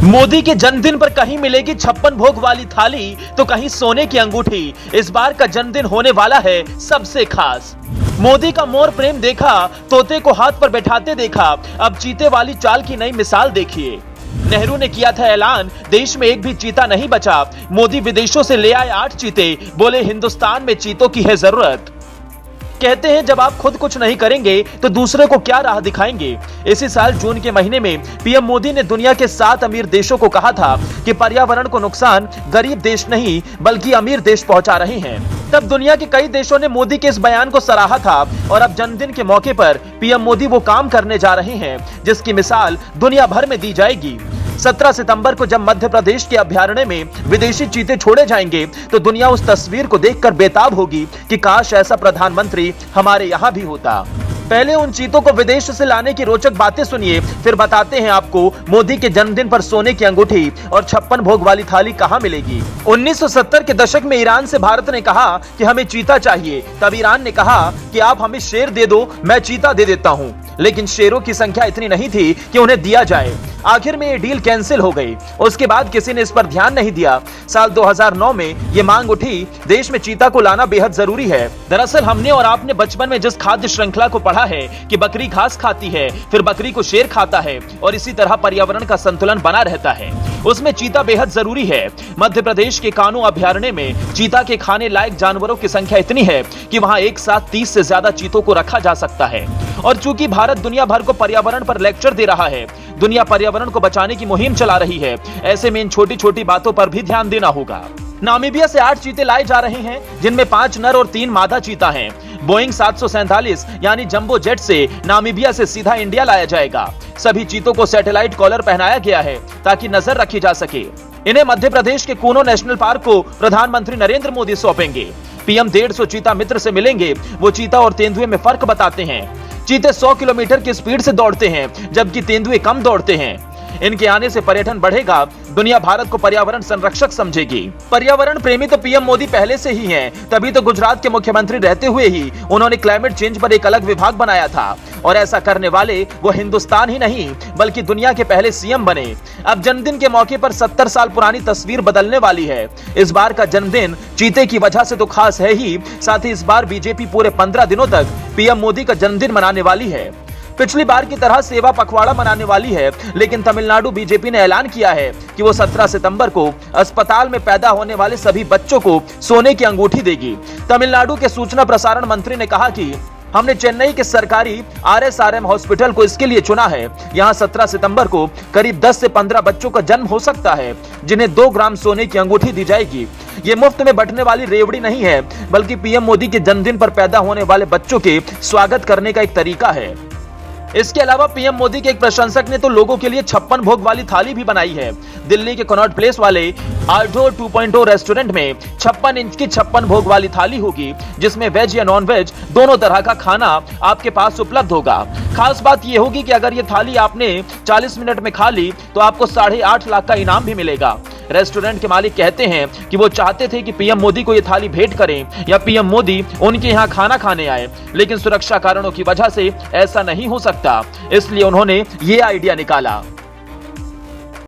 मोदी के जन्मदिन पर कहीं मिलेगी 56 भोग वाली थाली तो कहीं सोने की अंगूठी। इस बार का जन्मदिन होने वाला है सबसे खास। मोदी का मोर प्रेम देखा, तोते को हाथ पर बैठाते देखा, अब चीते वाली चाल की नई मिसाल देखिए। नेहरू ने किया था ऐलान, देश में एक भी चीता नहीं बचा। मोदी विदेशों से ले आए 8 चीते, बोले हिंदुस्तान में चीतों की है जरूरत। कहते हैं जब आप खुद कुछ नहीं करेंगे तो दूसरे को क्या राह दिखाएंगे। इसी साल जून के महीने में पीएम मोदी ने दुनिया के 7 अमीर देशों को कहा था कि पर्यावरण को नुकसान गरीब देश नहीं बल्कि अमीर देश पहुंचा रहे हैं। तब दुनिया के कई देशों ने मोदी के इस बयान को सराहा था और अब जन्मदिन के मौके पर पीएम मोदी वो काम करने जा रहे हैं जिसकी मिसाल दुनिया भर में दी जाएगी। 17 सितंबर को जब मध्य प्रदेश के अभयारण्य में विदेशी चीते छोड़े जाएंगे तो दुनिया उस तस्वीर को देखकर बेताब होगी कि काश ऐसा प्रधानमंत्री हमारे यहाँ भी होता। पहले उन चीतों को विदेश से लाने की रोचक बातें सुनिए, फिर बताते हैं आपको मोदी के जन्मदिन पर सोने की अंगूठी और 56 भोग वाली थाली कहां मिलेगी। 1970 के दशक में ईरान से भारत ने कहा कि हमें चीता चाहिए। तब ईरान ने कहा कि आप हमें शेर दे दो, मैं चीता दे देता हूं। लेकिन शेरों की संख्या इतनी नहीं थी कि उन्हें दिया जाए। आखिर में ये डील कैंसिल हो गई। उसके बाद किसी ने इस पर ध्यान नहीं दिया। साल 2009 में ये मांग उठी, देश में चीता को लाना बेहद जरूरी है। दरअसल हमने और आपने बचपन में जिस खाद्य श्रृंखला को पढ़ा है कि बकरी घास खाती है, फिर बकरी को शेर खाता है और इसी तरह पर्यावरण का संतुलन बना रहता है, उसमें चीता बेहद जरूरी है। मध्य प्रदेश के कान्हू अभयारण्य में चीता के खाने लायक जानवरों की संख्या इतनी है कि वहां एक साथ 30 से ज्यादा चीतों को रखा जा सकता है। और चूंकि भारत दुनिया भर को पर्यावरण पर लेक्चर दे रहा है, दुनिया पर्यावरण को बचाने की मुहिम चला रही है, ऐसे में इन छोटी छोटी बातों पर भी ध्यान देना होगा। नामीबिया से 8 चीते लाए जा रहे हैं जिनमें 5 नर और 3 मादा चीता हैं। बोइंग 747 यानी जंबो जेट से नामीबिया से सीधा इंडिया लाया जाएगा। सभी चीतों को सैटेलाइट कॉलर पहनाया गया है ताकि नजर रखी जा सके। इन्हें मध्य प्रदेश के कूनो नेशनल पार्क को प्रधानमंत्री नरेंद्र मोदी सौंपेंगे। पीएम 150 चीता मित्र से मिलेंगे। वो चीता और तेंदुए में फर्क बताते हैं। चीते 100 किलोमीटर की स्पीड से दौड़ते हैं जबकि तेंदुए कम दौड़ते हैं। इनके आने से पर्यटन बढ़ेगा, दुनिया भारत को पर्यावरण संरक्षक समझेगी। पर्यावरण प्रेमी तो पीएम मोदी पहले से ही हैं, तभी तो गुजरात के मुख्यमंत्री रहते हुए ही उन्होंने क्लाइमेट चेंज पर एक अलग विभाग बनाया था और ऐसा करने वाले वो हिंदुस्तान ही नहीं बल्कि दुनिया के पहले सीएम बने। अब जन्मदिन के मौके पर 70 साल पुरानी तस्वीर बदलने वाली है। इस बार का जन्मदिन चीते की वजह से तो खास है ही, साथ ही इस बार बीजेपी पूरे 15 दिनों तक पीएम मोदी का जन्मदिन मनाने वाली है। पिछली बार की तरह सेवा पखवाड़ा मनाने वाली है, लेकिन तमिलनाडु बीजेपी ने ऐलान किया है कि वो 17 सितंबर को अस्पताल में पैदा होने वाले सभी बच्चों को सोने की अंगूठी देगी। तमिलनाडु के सूचना प्रसारण मंत्री ने कहा कि हमने चेन्नई के सरकारी RSRM हॉस्पिटल को इसके लिए चुना है। यहाँ 17 सितंबर को करीब 10 से 15 बच्चों का जन्म हो सकता है जिन्हें 2 ग्राम सोने की अंगूठी दी जाएगी। ये मुफ्त में बंटने वाली रेवड़ी नहीं है बल्कि पीएम मोदी के जन्मदिन पर पैदा होने वाले बच्चों के स्वागत करने का एक तरीका है। इसके अलावा पीएम मोदी के एक प्रशंसक ने तो लोगों के लिए 56 भोग वाली थाली भी बनाई है। दिल्ली के कनॉट प्लेस वाले आल्टो 2.0 रेस्टोरेंट में 56 इंच की 56 भोग वाली थाली होगी जिसमें वेज या नॉन वेज दोनों तरह का खाना आपके पास उपलब्ध होगा। खास बात यह होगी कि अगर ये थाली आपने 40 मिनट में खा ली तो आपको 8.5 लाख का इनाम भी मिलेगा। रेस्टोरेंट के मालिक कहते हैं कि वो चाहते थे कि पीएम मोदी को ये थाली भेंट करें या पीएम मोदी उनके यहाँ खाना खाने आए, लेकिन सुरक्षा कारणों की वजह से ऐसा नहीं हो सकता, इसलिए उन्होंने ये आइडिया निकाला।